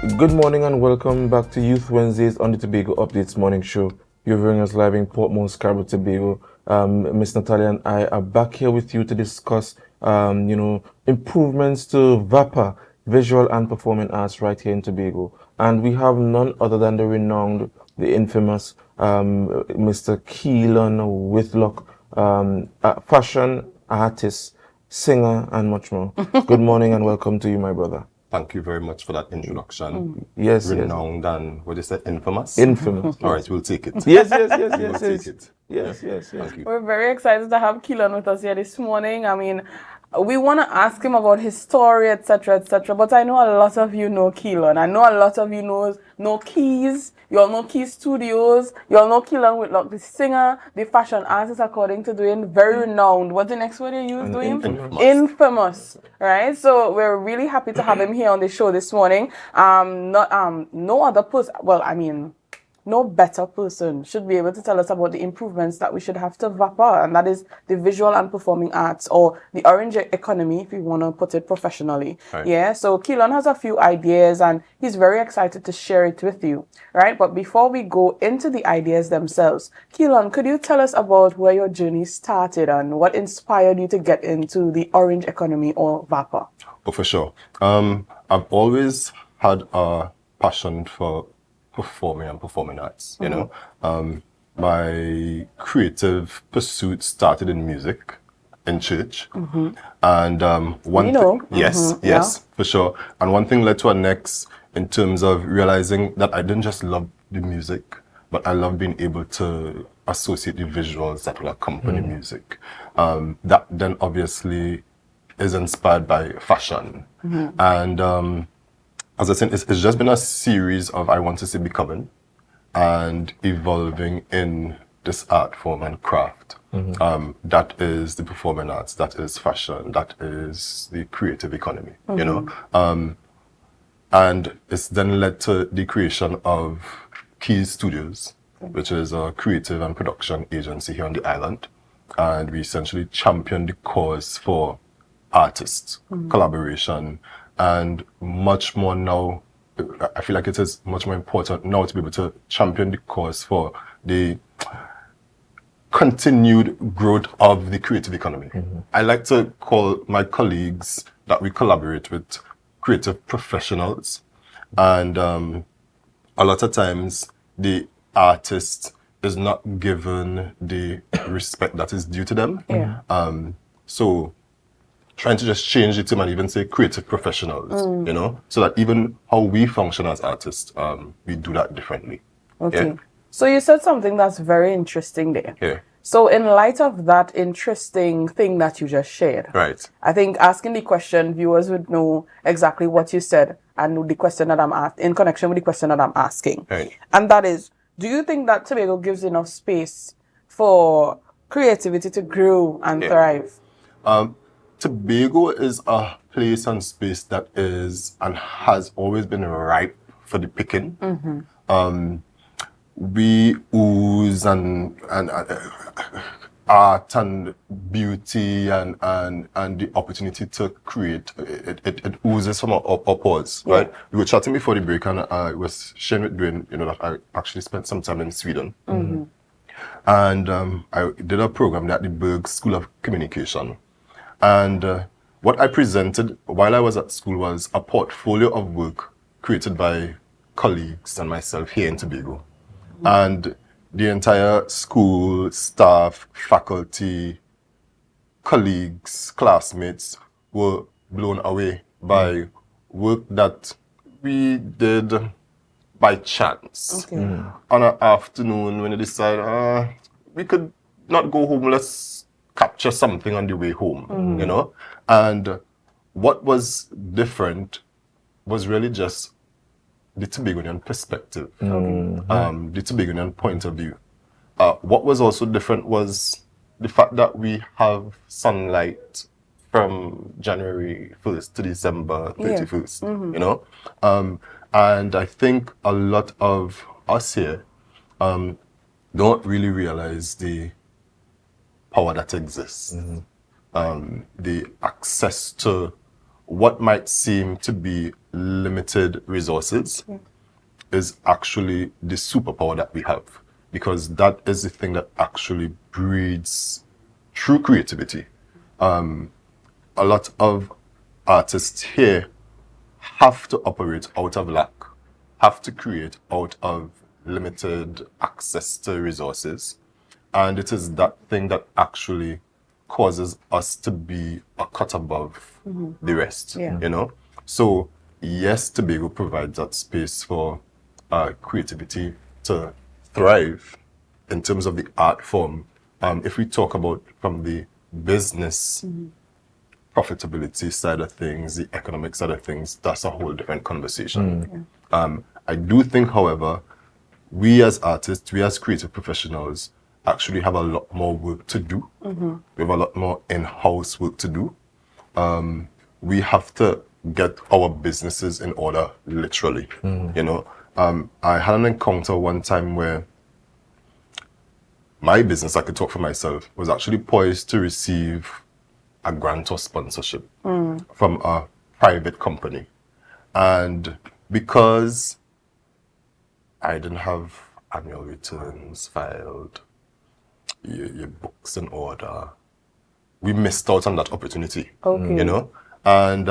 Good morning and welcome back to Youth Wednesdays on the Tobago Updates Morning Show. You're hearing us live in Portmore, Scarborough, Tobago. Miss Natalya and I are back here with you to discuss, improvements to VAPA, Visual and Performing Arts, right here in Tobago. And we have none other than the renowned, the infamous Mr. Keylon Whitlock, a fashion artist, singer, and much more. Good morning and welcome to you, my brother. Thank you very much for that introduction. Yes, Renowned and, what is that, infamous? Infamous. All right, we'll take it. Yes. We'll take it. Yes. Thank you. We're very excited to have Keylon with us here this morning. I mean, we want to ask him about his story, etc., but I know a lot of you know Keylon. I know a lot of you know Keys. You all know Keys Studios. You all know Keylon Whitlock, the singer, the fashion artist, according to Dwayne, very renowned. What's the next word you use, Dwayne? Infamous. Right? So we're really happy to have him here on the show this morning. No other person, no better person should be able to tell us about the improvements that we should have to VAPA, and that is the visual and performing arts, or the orange economy, if you want to put it professionally. Right. Yeah, so Keylon has a few ideas, and he's very excited to share it with you, right? But before we go into the ideas themselves, Keylon, could you tell us about where your journey started and what inspired you to get into the orange economy, or VAPA? Oh, for sure. I've always had a passion for performing arts, you know. My creative pursuit started in music, in church. And yes, for sure. And one thing led to a next in terms of realizing that I didn't just love the music, but I love being able to associate the visuals that will accompany music. That then obviously is inspired by fashion. And as I said, it's just been a series of, I want to say, becoming and evolving in this art form and craft. That is the performing arts, that is fashion, that is the creative economy, you know. And it's then led to the creation of Keys Studios, which is a creative and production agency here on the island. And we essentially champion the cause for artists, collaboration, and much more now. I feel like it is much more important now to be able to champion the cause for the continued growth of the creative economy. I like to call my colleagues that we collaborate with creative professionals, and a lot of times the artist is not given the respect that is due to them. So trying to just change the term and even say creative professionals, you know, so that even how we function as artists, we do that differently. Okay. Yeah. So you said something that's very interesting there. Yeah. So in light of that interesting thing that you just shared, Right. I think asking the question, viewers would know exactly what you said and the question that I'm asking, in connection with the question that I'm asking. Right. And that is, do you think that Tobago gives enough space for creativity to grow and thrive? Tobago is a place and space that is and has always been ripe for the picking. We ooze and art and beauty and the opportunity to create. It oozes from our pores, right? We were chatting before the break, and I was sharing with Dwayne, you know, that I actually spent some time in Sweden. And I did a program at the Berg School of Communication. And what I presented while I was at school was a portfolio of work created by colleagues and myself here in Tobago. And the entire school, staff, faculty, colleagues, classmates were blown away by work that we did by chance. On an afternoon when we decided we could not go home, let's capture something on the way home, you know? And what was different was really just the Tobagonian perspective, the Tobagonian point of view. What was also different was the fact that we have sunlight from January 1st to December 31st, you know? And I think a lot of us here don't really realize the power that exists, the access to what might seem to be limited resources is actually the superpower that we have, because that is the thing that actually breeds true creativity. A lot of artists here have to operate out of lack, have to create out of limited access to resources. And it is that thing that actually causes us to be a cut above the rest, you know? So yes, Tobago provides that space for creativity to thrive in terms of the art form. If we talk about from the business profitability side of things, the economic side of things, that's a whole different conversation. I do think, however, we as artists, we as creative professionals, actually have a lot more work to do. We have a lot more in-house work to do. We have to get our businesses in order, literally. You know, I had an encounter one time where my business, I could talk for myself, was actually poised to receive a grant or sponsorship from a private company. And because I didn't have annual returns filed, your books in order, we missed out on that opportunity. You know, and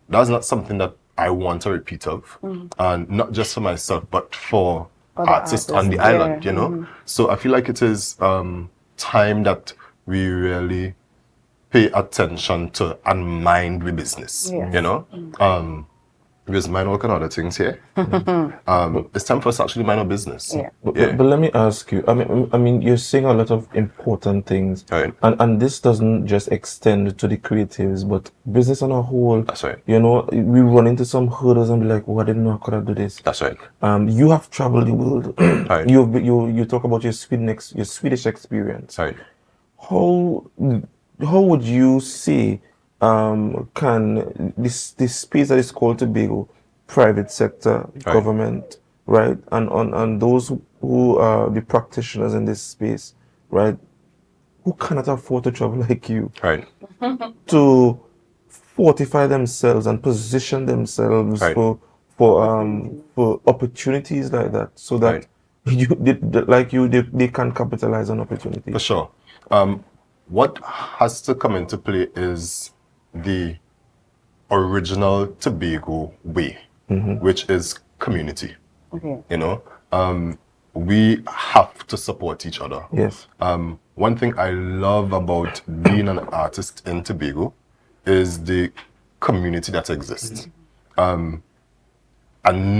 that's not something that I want a repeat of, and not just for myself, but for artists on the island. You know, so I feel like it is time that we really pay attention to and mind with business. You know, because mind work on other things here. It's time for us to actually mind our business. But let me ask you. I mean, you're saying a lot of important things, Right. and this doesn't just extend to the creatives, but business on a whole. That's right. You know, we run into some hurdles and be like, "Oh, I didn't know I could do this." That's right. You have traveled the world. Right. You talk about your Swedish experience. Right. How would you say can this space that is called Tobago, private sector, government, right, and those who are the practitioners in this space, right, who cannot afford to travel like you, Right. to fortify themselves and position themselves Right. for opportunities like that, so that they can capitalize on opportunities. For sure. What has to come into play is the original Tobago way, which is community. You know, we have to support each other. Yes. One thing I love about being an artist in Tobago is the community that exists. And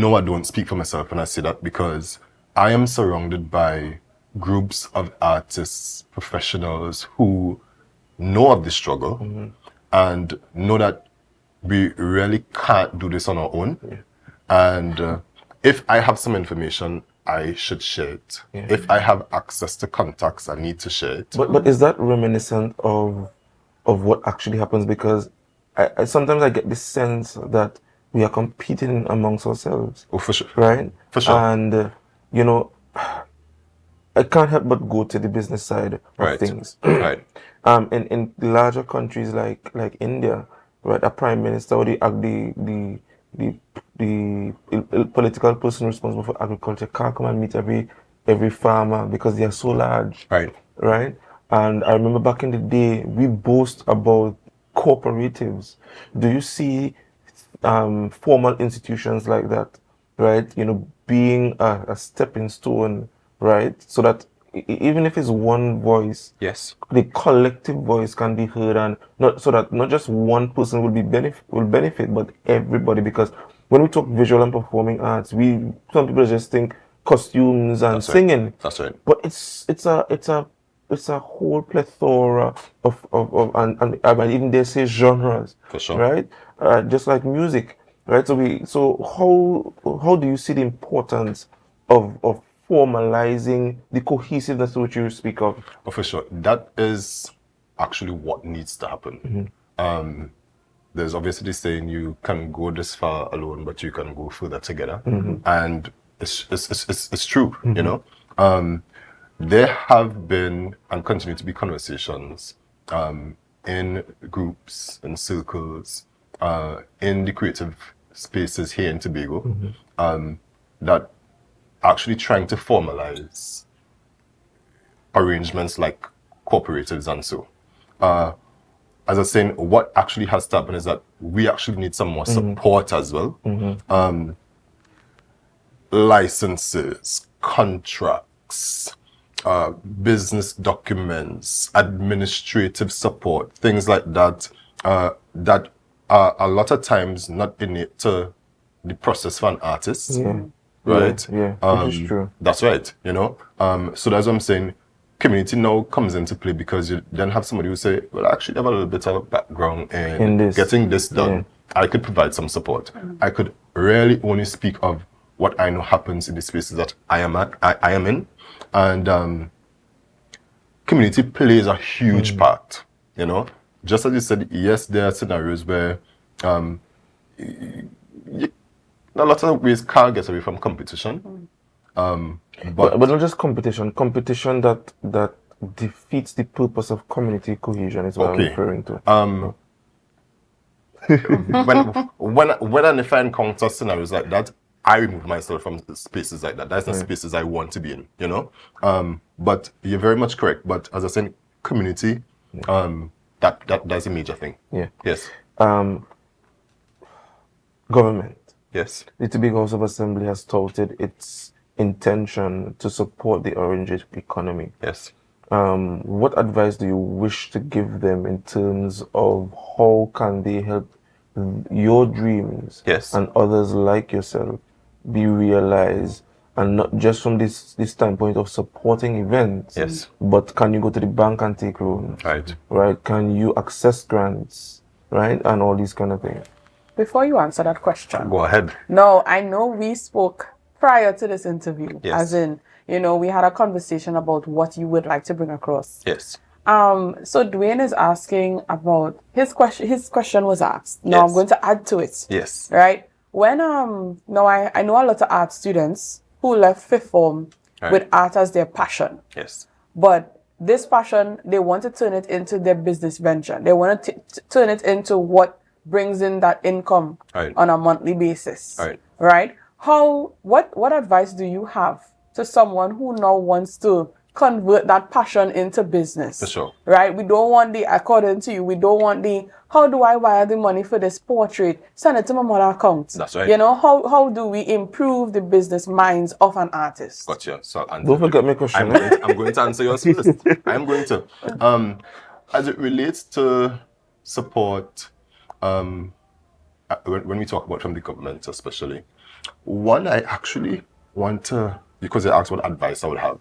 no, I don't speak for myself when I say that, because I am surrounded by groups of artists, professionals who know of the struggle and know that we really can't do this on our own. And if I have some information, I should share it. If I have access to contacts, I need to share it. But is that reminiscent of what actually happens? Because I sometimes I get this sense that we are competing amongst ourselves. Oh, for sure. Right? For sure. And you know, I can't help but go to the business side of things. Right. In larger countries like India, right, a prime minister or the political person responsible for agriculture can't come and meet every farmer because they are so large. Right. Right. And I remember back in the day, we boast about cooperatives. Do you see formal institutions like that, right? You know, being a stepping stone, right? So that even if it's one voice, Yes. the collective voice can be heard, and not just one person will benefit, but everybody. Because when we talk visual and performing arts, some people just think costumes and singing. That's right. But it's a whole plethora of and I might even dare say genres. For sure. Right? Just like music, right? So how do you see the importance of formalizing the cohesiveness which you speak of? Oh, for sure. That is actually what needs to happen. There's obviously this saying, you can go this far alone, but you can go further together. And it's true, you know. There have been and continue to be conversations in groups and circles in the creative spaces here in Tobago that actually trying to formalize arrangements like cooperatives and so. As I was saying, what actually has to happen is that we actually need some more support as well. Licenses, contracts, business documents, administrative support, things like that, that are a lot of times not innate to the process for an artist. Right? Yeah, which is true. That's right, you know. So that's what I'm saying. Community now comes into play because you then have somebody who say, well, I actually have a little bit of background in this. getting this done. I could provide some support. I could really only speak of what I know happens in the spaces that I am in. And community plays a huge part, you know. Just as you said, yes, there are scenarios where a lot of ways can't get away from competition. But not just competition that defeats the purpose of community cohesion is what I'm referring to. When and if I encounter scenarios like that, I remove myself from spaces like that. That's the spaces I want to be in, you know. But you're very much correct. But as I said, community, that's a major thing. Yeah. Yes. Government. Yes. The Tobago House of Assembly has touted its intention to support the orange economy. Yes. What advice do you wish to give them in terms of how can they help your dreams and others like yourself be realized, and not just from this standpoint of supporting events, but can you go to the bank and take loans? Right? Can you access grants? Right? And all these kind of things. Before you answer that question, go ahead. No, I know we spoke prior to this interview, as in, you know, we had a conversation about what you would like to bring across. Yes. So Dwayne is asking about his question. His question was asked. Now I'm going to add to it. Yes. Right. When now I know a lot of art students who left fifth form with art as their passion. Yes. But this passion, they want to turn it into their business venture. They want to turn it into what brings in that income on a monthly basis. Right. What advice do you have to someone who now wants to convert that passion into business? For sure. Right? We don't want the, according to you, we don't want the, how do I wire the money for this portrait? Send it to my mother account. That's right. You know, how do we improve the business minds of an artist? Gotcha. So don't forget my question. I'm going to answer yours first. I'm going to. As it relates to support, when we talk about from the government especially, one, I actually want to, because they asked what advice I would have,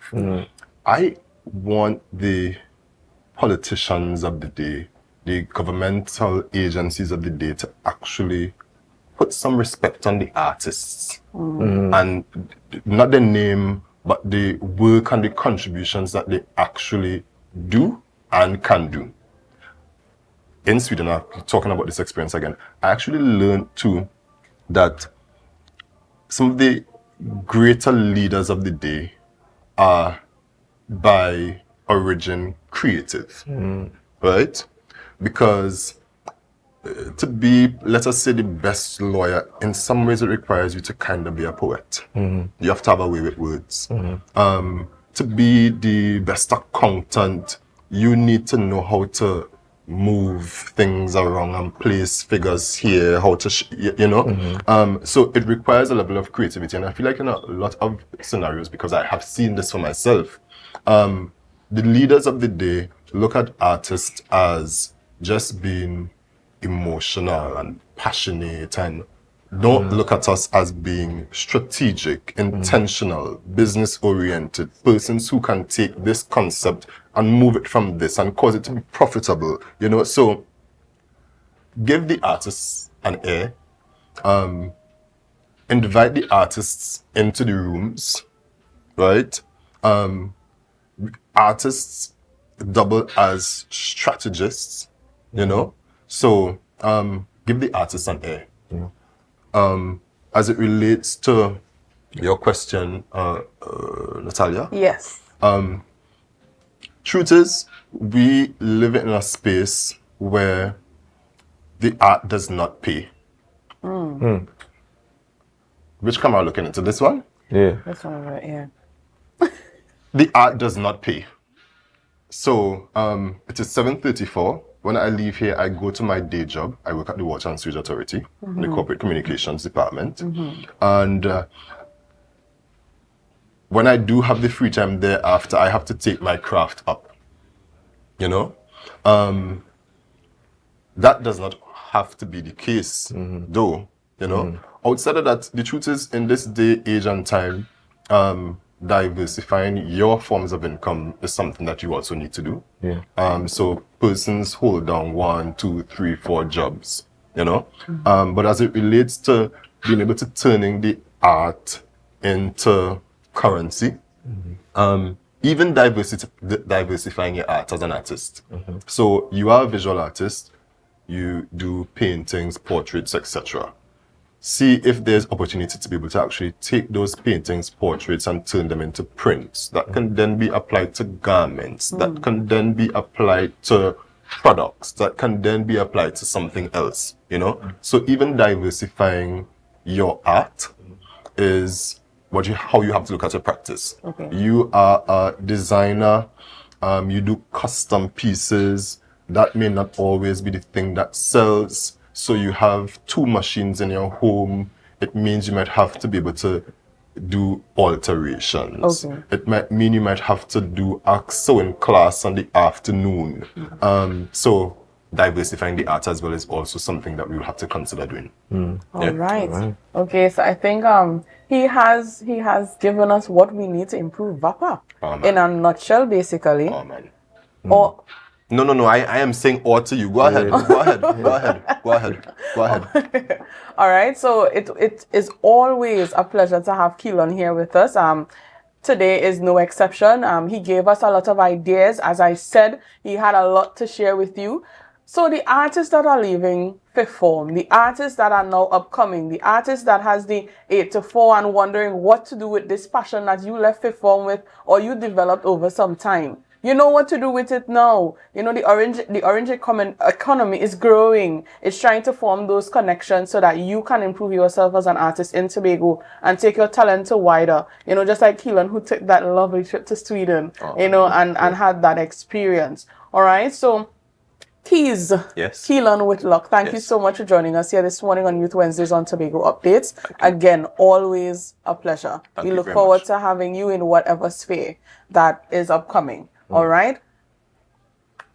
I want the politicians of the day, the governmental agencies of the day to actually put some respect on the artists. And not the name, but the work and the contributions that they actually do and can do. In Sweden, I'm talking about this experience again, I actually learned too that some of the greater leaders of the day are by origin creative, right? Because to be, let us say, the best lawyer, in some ways it requires you to kind of be a poet. You have to have a way with words. To be the best accountant, you need to know how to move things around and place figures here, how to, so it requires a level of creativity. And I feel like in a lot of scenarios, because I have seen this for myself, the leaders of the day look at artists as just being emotional and passionate, and don't look at us as being strategic, intentional, business-oriented, persons who can take this concept and move it from this and cause it to be profitable, you know. So give the artists an air, invite the artists into the rooms, right? Artists double as strategists, you know. So give the artists an air. As it relates to your question, Natalya. Yes. Truth is, we live in a space where the art does not pay. Which camera are looking into? This one? Yeah. This one right here. The art does not pay. So it is 7:34. When I leave here, I go to my day job. I work at the Water and Sewage Authority in the Corporate Communications Department. And when I do have the free time thereafter, I have to take my craft up. You know? That does not have to be the case, though. You know? Outside of that, the truth is, in this day, age, and time, diversifying your forms of income is something that you also need to do. Yeah. So persons hold down 1, 2, 3, 4 jobs, you know. But as it relates to being able to turning the art into currency, even diversifying your art as an artist. So you are a visual artist, you do paintings, portraits, etc. See if there's opportunity to be able to actually take those paintings, portraits, and turn them into prints that can then be applied to garments, that can then be applied to products, that can then be applied to something else, you know? So even diversifying your art is how you have to look at your practice. Okay. You are a designer, you do custom pieces. That may not always be the thing that sells. So you have 2 machines in your home. It means you might have to be able to do alterations. Okay. It might mean you might have to do a sewing class on the afternoon. So diversifying the art as well is also something that we will have to consider doing. All right. Okay, so I think he has given us what we need to improve VAPA in a nutshell, basically. Oh man. Or No. I am saying or to you. Go ahead. Go ahead. all right. So it is always a pleasure to have Keylon here with us. Today is no exception. He gave us a lot of ideas. As I said, he had a lot to share with you. So the artists that are leaving fifth form, the artists that are now upcoming, the artists that has the 8 to 4 and wondering what to do with this passion that you left fifth form with or you developed over some time. You know what to do with it now. You know, the orange economy is growing. It's trying to form those connections so that you can improve yourself as an artist in Tobago and take your talent to wider. You know, just like Keylon, who took that lovely trip to Sweden, and had that experience. All right. So, Keys. Yes. Keylon Whitlock, thank you so much for joining us here this morning on Youth Wednesdays on Tobago Updates. Again, always a pleasure. We look forward to having you in whatever sphere that is upcoming. All right.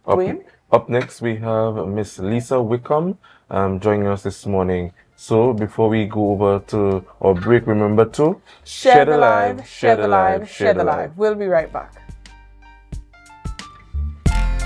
Dwayne? Up next, we have Miss Lisa Wickham joining us this morning. So before we go over to our break, remember to share the live, share the live, share the live. We'll be right back.